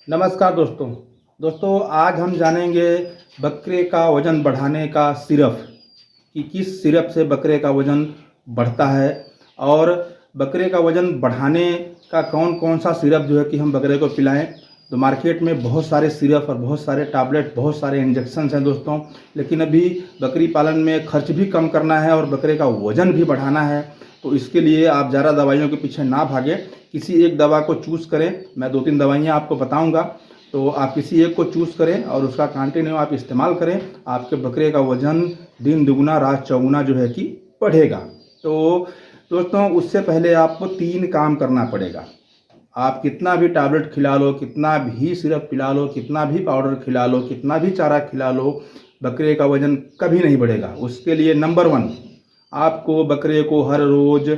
नमस्कार दोस्तों आज हम जानेंगे बकरे का वज़न बढ़ाने का सिरप कि किस सिरप से बकरे का वज़न बढ़ता है और बकरे का वज़न बढ़ाने का कौन कौन सा सिरप जो है कि हम बकरे को पिलाएं। तो मार्केट में बहुत सारे सिरप और बहुत सारे टैबलेट, बहुत सारे इंजेक्शन्स हैं दोस्तों, लेकिन अभी बकरी पालन में खर्च भी कम करना है और बकरे का वज़न भी बढ़ाना है। तो इसके लिए आप ज़्यादा दवाइयों के पीछे ना भागें, किसी एक दवा को चूज़ करें। मैं 2-3 दवाइयाँ आपको बताऊंगा, तो आप किसी एक को चूज़ करें और उसका कंटिन्यू आप इस्तेमाल करें। आपके बकरे का वज़न दिन दुगुना रात चौगुना जो है कि बढ़ेगा। तो दोस्तों उससे पहले आपको 3 काम करना पड़ेगा। आप कितना भी टैबलेट खिला लो, कितना भी सिरप पिला लो, कितना भी पाउडर खिला लो, कितना भी चारा खिला लो, बकरे का वज़न कभी नहीं बढ़ेगा। उसके लिए नंबर 1, आपको बकरे को हर रोज़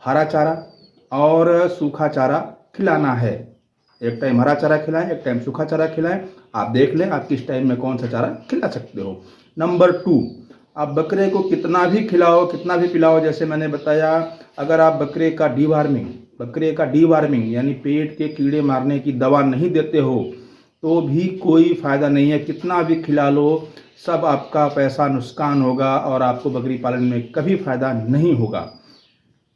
हरा चारा और सूखा चारा खिलाना है। एक टाइम हरा चारा खिलाएं, एक टाइम सूखा चारा खिलाएं। आप देख लें आप किस टाइम में कौन सा चारा खिला सकते हो। नंबर 2, आप बकरे को कितना भी खिलाओ, कितना भी पिलाओ, जैसे मैंने बताया, अगर आप बकरे का डीवार्मिंग यानी पेट के कीड़े मारने की दवा नहीं देते हो तो भी कोई फ़ायदा नहीं है। कितना भी खिला लो, सब आपका पैसा नुकसान होगा और आपको बकरी पालन में कभी फ़ायदा नहीं होगा।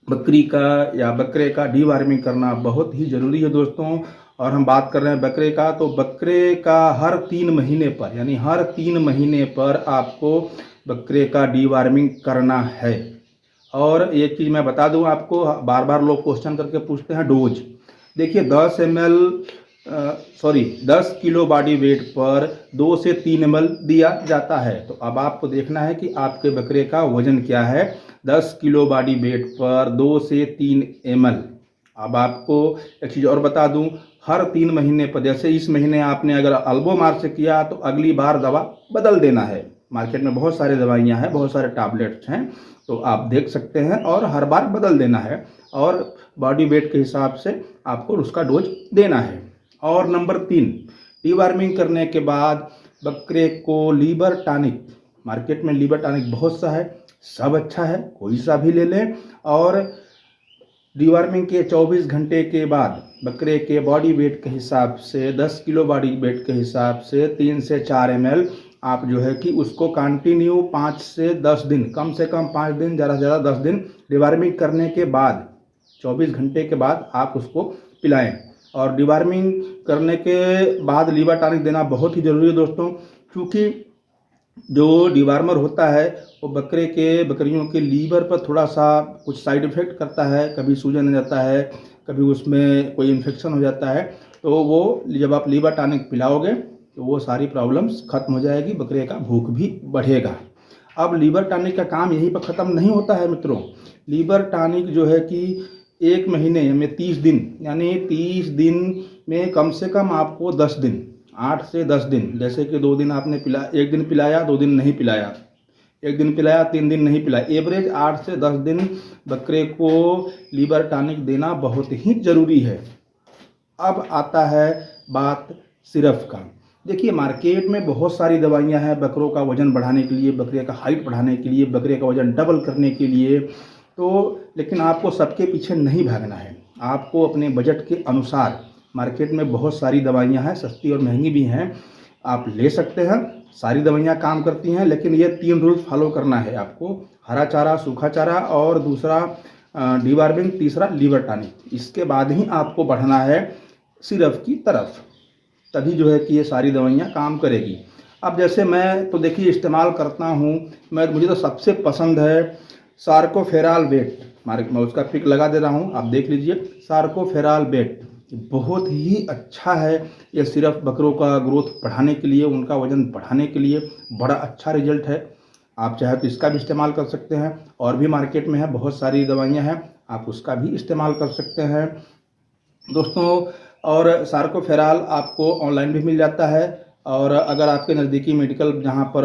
बकरी का या बकरे का डीवार्मिंग करना बहुत ही ज़रूरी है दोस्तों। और हम बात कर रहे हैं बकरे का, तो बकरे का हर 3 महीने पर यानी हर 3 महीने पर आपको बकरे का डीवार्मिंग करना है। और एक चीज़ मैं बता दूं आपको, बार बार लोग क्वेश्चन करके पूछते हैं डोज। देखिए 10 किलो बॉडी वेट पर 2 से 3 ml दिया जाता है। तो अब आपको देखना है कि आपके बकरे का वजन क्या है। 10 किलो बॉडी वेट पर 2 से 3 ml। अब आपको एक चीज़ और बता दूं, हर 3 महीने पर, जैसे इस महीने आपने अगर अल्बोमार से किया तो अगली बार दवा बदल देना है। मार्केट में बहुत सारी दवाइयाँ हैं, बहुत सारे टैबलेट्स हैं, तो आप देख सकते हैं और हर बार बदल देना है और बॉडी वेट के हिसाब से आपको उसका डोज देना है। और नंबर 3, डीवार्मिंग करने के बाद बकरे को लीवर टॉनिक, मार्केट में लीवर टॉनिक बहुत सा है, सब अच्छा है, कोई सा भी ले लें। और डीवार्मिंग के 24 घंटे के बाद बकरे के बॉडी वेट के हिसाब से, 10 किलो बॉडी वेट के हिसाब से 3 से 4 ml आप जो है कि उसको कंटिन्यू 5 से 10 दिन, कम से कम 5 दिन, ज़्यादा से ज़्यादा 10 दिन डिवार्मिंग करने के बाद 24 घंटे के बाद आप उसको पिलाएं। और डिवार्मिंग करने के बाद लीवर टॉनिक देना बहुत ही ज़रूरी है दोस्तों, क्योंकि जो डिवार्मर होता है वो बकरियों के लीवर पर थोड़ा सा कुछ साइड इफ़ेक्ट करता है। कभी सूजन हो जाता है, कभी उसमें कोई इन्फेक्शन हो जाता है। तो वो जब आप लीवर टॉनिक पिलाओगे तो वो सारी प्रॉब्लम्स खत्म हो जाएगी, बकरे का भूख भी बढ़ेगा। अब लीवर टॉनिक का काम यहीं पर ख़त्म नहीं होता है मित्रों। लीवर टॉनिक जो है कि 1 महीने में 30 दिन, यानी 30 दिन में कम से कम आपको 10 दिन, 8 से 10 दिन, जैसे कि 2 दिन आपने एक दिन पिलाया, 2 दिन नहीं पिलाया, 1 दिन पिलाया, 3 दिन नहीं पिलाया, एवरेज 8 से 10 दिन बकरे को लीवर टॉनिक देना बहुत ही ज़रूरी है। अब आता है बात सिरप का। देखिए मार्केट में बहुत सारी दवाइयां हैं बकरों का वज़न बढ़ाने के लिए, बकरे का हाइट बढ़ाने के लिए, बकरे का वज़न डबल करने के लिए। तो लेकिन आपको सबके पीछे नहीं भागना है। आपको अपने बजट के अनुसार, मार्केट में बहुत सारी दवाइयां हैं, सस्ती और महंगी भी हैं, आप ले सकते हैं। सारी दवाइयां काम करती हैं, लेकिन ये 3 रूल्स फॉलो करना है आपको: हरा चारा, सूखा चारा और दूसरा डीवार्मिंग, तीसरा लीवर टॉनिक। इसके बाद ही आपको बढ़ना है सिरप की तरफ, तभी जो है कि ये सारी दवाइयाँ काम करेगी। अब जैसे मैं तो देखिए इस्तेमाल करता हूँ, मुझे तो सबसे पसंद है सार्कोफेराल बेट। मैं उसका पिक लगा दे रहा हूँ, आप देख लीजिए। सार्कोफेराल बेट बहुत ही अच्छा है। ये सिर्फ बकरों का ग्रोथ बढ़ाने के लिए, उनका वज़न बढ़ाने के लिए बड़ा अच्छा रिजल्ट है। आप चाहे तो इसका भी इस्तेमाल कर सकते हैं। और भी मार्केट में है, बहुत सारी दवाइयाँ हैं, आप उसका भी इस्तेमाल कर सकते हैं दोस्तों। और सार्कोफेराल आपको ऑनलाइन भी मिल जाता है, और अगर आपके नज़दीकी मेडिकल जहाँ पर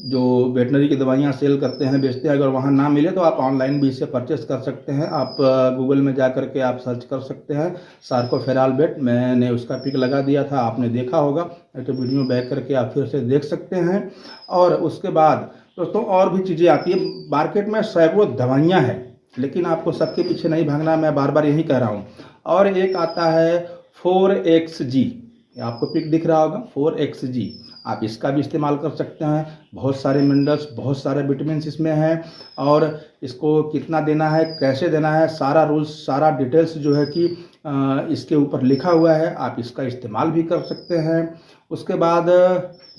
जो वेटनरी की दवाइयाँ सेल करते हैं, बेचते हैं, अगर वहाँ ना मिले तो आप ऑनलाइन भी इसे परचेस कर सकते हैं। आप गूगल में जा कर के आप सर्च कर सकते हैं सार्कोफेराल बेट। मैंने उसका पिक लगा दिया था, आपने देखा होगा, तो वीडियो बैक करके आप फिर से देख सकते हैं। और उसके बाद दोस्तों और भी चीज़ें आती है। मार्केट में सैकड़ों दवाइयाँ हैं, लेकिन आपको सबके पीछे नहीं भागना, मैं बार बार यही कह रहा हूँ। और एक आता है 4XG, ये आपको पिक दिख रहा होगा 4XG, आप इसका भी इस्तेमाल कर सकते हैं। बहुत सारे मिनरल्स, बहुत सारे विटामिन इसमें हैं, और इसको कितना देना है, कैसे देना है, सारा रूल्स, सारा डिटेल्स जो है कि इसके ऊपर लिखा हुआ है। आप इसका इस्तेमाल भी कर सकते हैं। उसके बाद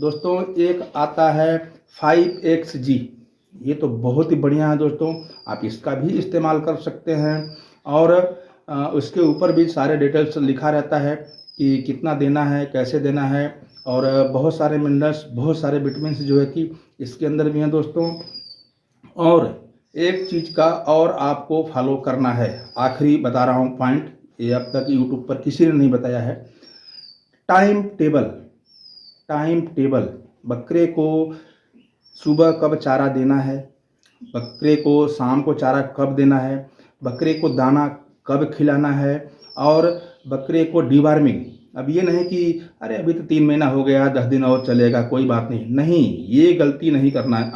दोस्तों एक आता है 5XG, ये तो बहुत ही बढ़िया है दोस्तों, आप इसका भी इस्तेमाल कर सकते हैं। और उसके ऊपर भी सारे डिटेल्स लिखा रहता है कि कितना देना है, कैसे देना है, और बहुत सारे मिनरल्स, बहुत सारे विटामिन जो है कि इसके अंदर भी हैं दोस्तों। और एक चीज़ का और आपको फॉलो करना है, आखिरी बता रहा हूँ पॉइंट, ये अब तक यूट्यूब पर किसी ने नहीं बताया है। टाइम टेबल, टाइम टेबल, बकरे को सुबह कब चारा देना है, बकरे को शाम को चारा कब देना है, बकरे को दाना कब खिलाना है, और बकरे को डिवार्मिंग। अब ये नहीं कि अरे अभी तो 3 महीना हो गया, 10 दिन और चलेगा, कोई बात नहीं, नहीं, ये गलती नहीं करना है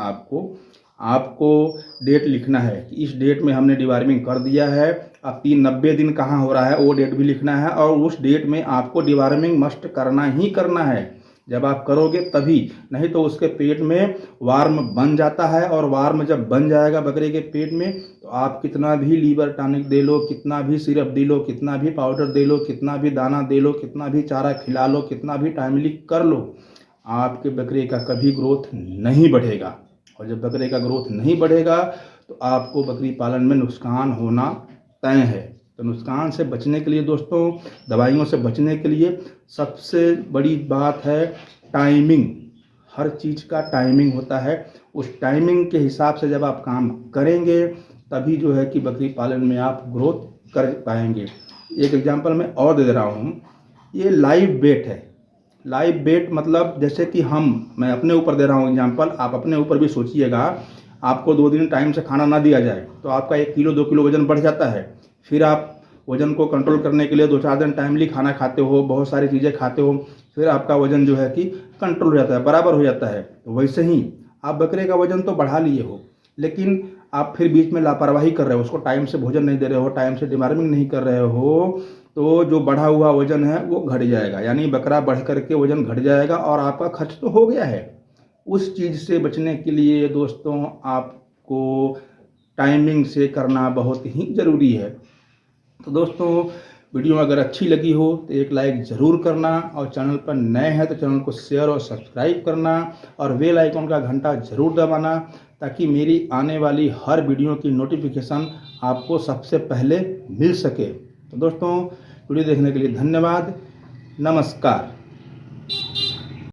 आपको डेट लिखना है कि इस डेट में हमने डिवार्मिंग कर दिया है। अब 90 दिन कहाँ हो रहा है वो डेट भी लिखना है, और उस डेट में आपको डिवार्मिंग मस्ट करना ही करना है। जब आप करोगे तभी, नहीं तो उसके पेट में वार्म बन जाता है, और वार्म जब बन जाएगा बकरे के पेट में, तो आप कितना भी लीवर टॉनिक दे लो, कितना भी सिरप दे लो, कितना भी पाउडर दे लो, कितना भी दाना दे लो, कितना भी चारा खिला लो, कितना भी टाइमली कर लो, आपके बकरे का कभी ग्रोथ नहीं बढ़ेगा। और जब बकरे का ग्रोथ नहीं बढ़ेगा तो आपको बकरी पालन में नुकसान होना तय है। तो नुकसान से बचने के लिए दोस्तों, दवाइयों से बचने के लिए सबसे बड़ी बात है टाइमिंग। हर चीज़ का टाइमिंग होता है, उस टाइमिंग के हिसाब से जब आप काम करेंगे तभी जो है कि बकरी पालन में आप ग्रोथ कर पाएंगे। एक एग्जांपल मैं और दे दे रहा हूँ, ये लाइव वेट है। लाइव वेट मतलब जैसे कि मैं अपने ऊपर दे रहा हूँ एग्जांपल, आप अपने ऊपर भी सोचिएगा। आपको 2 दिन टाइम से खाना ना दिया जाए तो आपका 1 किलो 2 किलो वजन बढ़ जाता है। फिर आप वजन को कंट्रोल करने के लिए 2-4 दिन टाइमली खाना खाते हो, बहुत सारी चीज़ें खाते हो, फिर आपका वजन जो है कि कंट्रोल हो जाता है, बराबर हो जाता है। तो वैसे ही आप बकरे का वजन तो बढ़ा लिए हो, लेकिन आप फिर बीच में लापरवाही कर रहे हो, उसको टाइम से भोजन नहीं दे रहे हो, टाइम से डिवार्मिंग नहीं कर रहे हो, तो जो बढ़ा हुआ वजन है वो घट जाएगा, यानी बकरा बढ़ करके वजन घट जाएगा और आपका खर्च तो हो गया है। उस चीज़ से बचने के लिए दोस्तों आपको टाइमिंग से करना बहुत ही ज़रूरी है। तो दोस्तों वीडियो अगर अच्छी लगी हो तो एक लाइक ज़रूर करना, और चैनल पर नए हैं तो चैनल को शेयर और सब्सक्राइब करना, और बेल आइकन का घंटा ज़रूर दबाना, ताकि मेरी आने वाली हर वीडियो की नोटिफिकेशन आपको सबसे पहले मिल सके। तो दोस्तों वीडियो देखने के लिए धन्यवाद, नमस्कार।